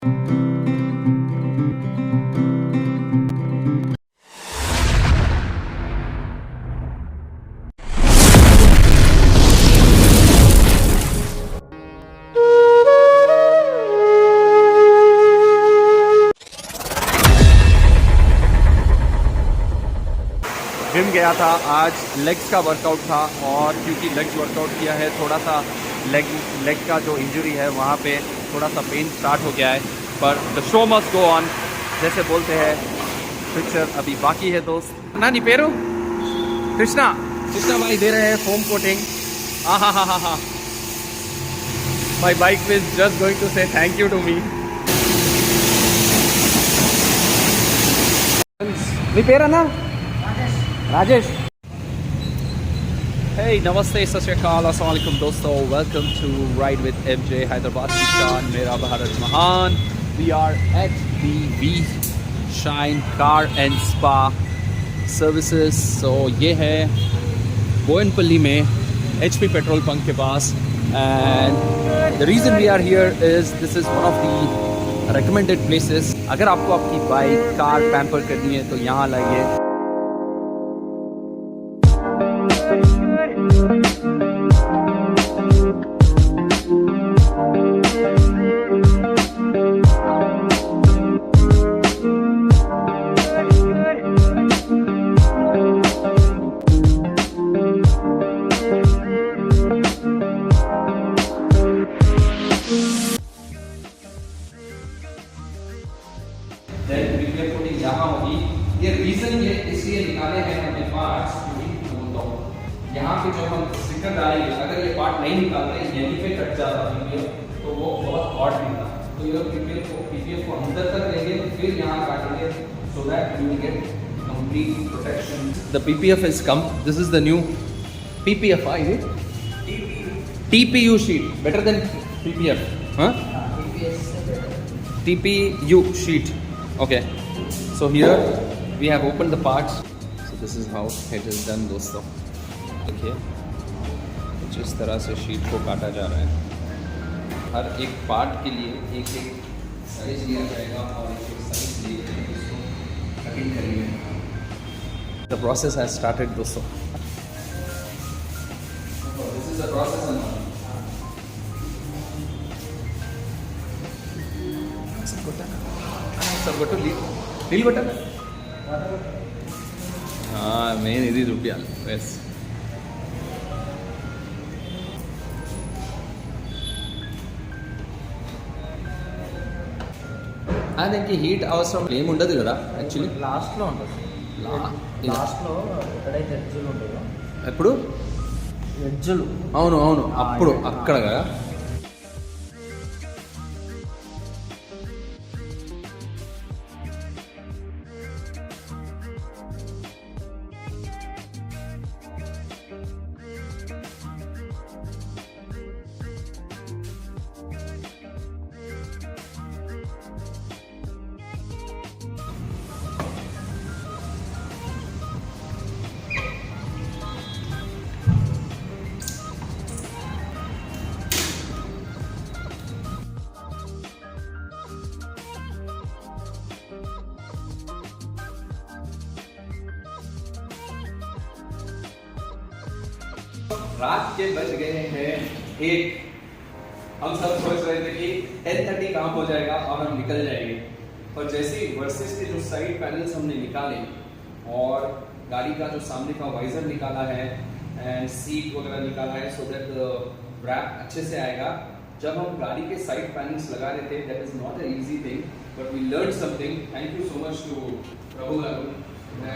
Gym गया था आज, लेग्स का वर्कआउट था और क्योंकि लेग्स वर्कआउट किया है थोड़ा सा लेग का जो इंजरी है वहाँ पे थोड़ा सा पेन स्टार्ट हो गया है, पर the show must go on जैसे बोलते हैं। पिक्चर अभी बाकी है दोस्त। ना नहीं पेरो कृष्णा भाई दे रहे हैं फोम कोटिंग। हाँ my bike is just going to say thank you to me. नी पेरा ना राजेश। Hey, नमस्ते, सत श्री अकाल, अस्सलाम वालेकुम दोस्तों। Welcome to ride with MJ, Hyderabad की शान, मेरा भारत महान। We are at the V shine car and spa services. So ये है बोयनपल्ली में HP पेट्रोल पंप के पास, and the reason we are here is this is one of the recommended places. अगर आपको आपकी बाइक कार पैम्पर करनी है तो यहाँ लाइए। यहाँ होगी। ये रीजन ये इसलिए निकाले हैं हमने पार्ट्स, यहाँ पे जो हम स्टिकर डालेंगे अगर ये पार्ट नहीं निकालते यहीं पे कट जाता पीपीएफ तो वो बहुत हॉट मिलता। तो ये पीपीएफ को अंदर तक लेंगे फिर यहाँ काटेंगे so that you will get complete protection. The PPF is come, this is the new PPF. I it TPU sheet better than PPF, huh? TPU sheet. Okay, so here we have opened the parts. So this is how it is done दोस्तों। देखिए कुछ इस तरह से sheet को काटा जा रहा है। हर एक पार्ट के लिए एक एक साइज लिया जाएगा और एक एक साइज लेकर उसको कटिंग करेंगे। The process has started दोस्तों। This is the process and सब बटन लील बटन। हाँ मेन इधी रुपया बस। దీనికి హీట్ అవసరం ఏమి ఉండదు కదా యాక్చువల్లీ లాస్ట్లో ఉంటుంది। లాస్ట్లో ఎక్కడైతే ఎడ్జులు ఉంటాయో ఎప్పుడు ఎడ్జులు అవును అప్పుడు అక్కడ కదా। रात के बज गए हैं 1। हम सब सोच रहे थे कि 10:30 काम हो जाएगा और हम निकल जाएंगे, पर जैसे ही वर्सेस के जो साइड पैनल्स हमने निकाले और गाड़ी का जो सामने का वाइजर निकाला है एंड सीट वगैरह निकाला है सो दैट रैप अच्छे से आएगा। जब हम गाड़ी के साइड पैनल्स लगा रहे थे that is not a easy thing but we learn something. Thank you so much to Prabhu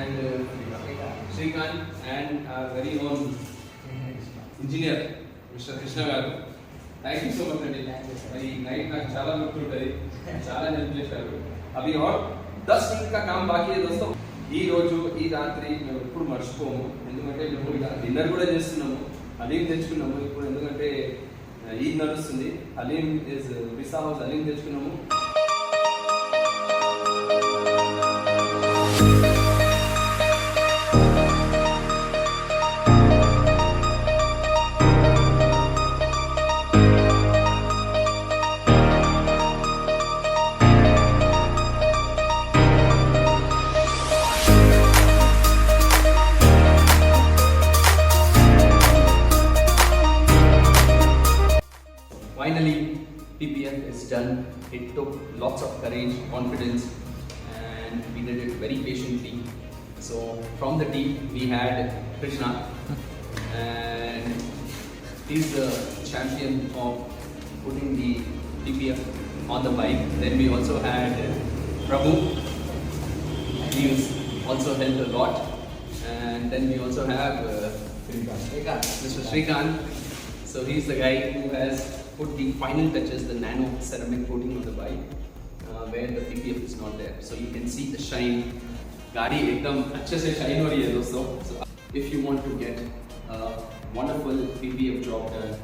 and Srikanth and very own engineer mister Krishna garu. Thank you so much అండి। మరి నైట్ నాకు చాలా గుర్తుంటుంది, చాలా హెల్ప్ చేశారు। అవి और 10 मिनट का काम బాకీ है दोस्तों। ఈ రోజు ఈ రాత్రి మేము ఎప్పుడు మర్చిపోము, ఎందుకంటే మేము ఇలా డిన్నర్ కూడా చేస్తున్నాము, హలీం తెచ్చుకున్నాము। ఇప్పుడు ఎందుకంటే ఈద్ నడుస్తుంది, హలీం ఇస్ పిస్సా హౌస్ హలీం తెచ్చుకున్నాము। done. It took lots of courage, confidence, and we did it very patiently. So from the team we had Krishna, and he's the champion of putting the PPF on the bike. Then we also had Prabhu. He's also helped a lot. And then we also have Mr. Srikanth. So he's the guy who has put the final touches, the nano ceramic coating on the bike, where the PPF is not there. So you can see the shine. गाड़ी एकदम अच्छे से shine हो रही है दोस्तों. So if you want to get a wonderful PPF job done,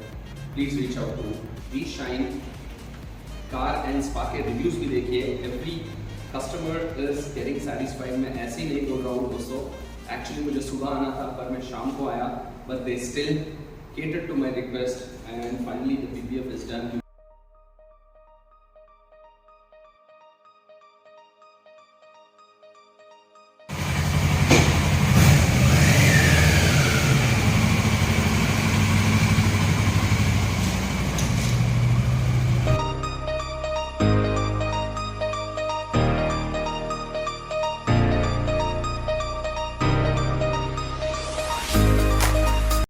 please reach out to We Shine Car and Spa के reviews भी देखिए. Every customer is getting satisfied. मैं ऐसे ही नहीं बोल रहा हूँ दोस्तों. Actually मुझे सुबह आना था पर मैं शाम को आया. But they still catered to my request, and finally the PPF is done.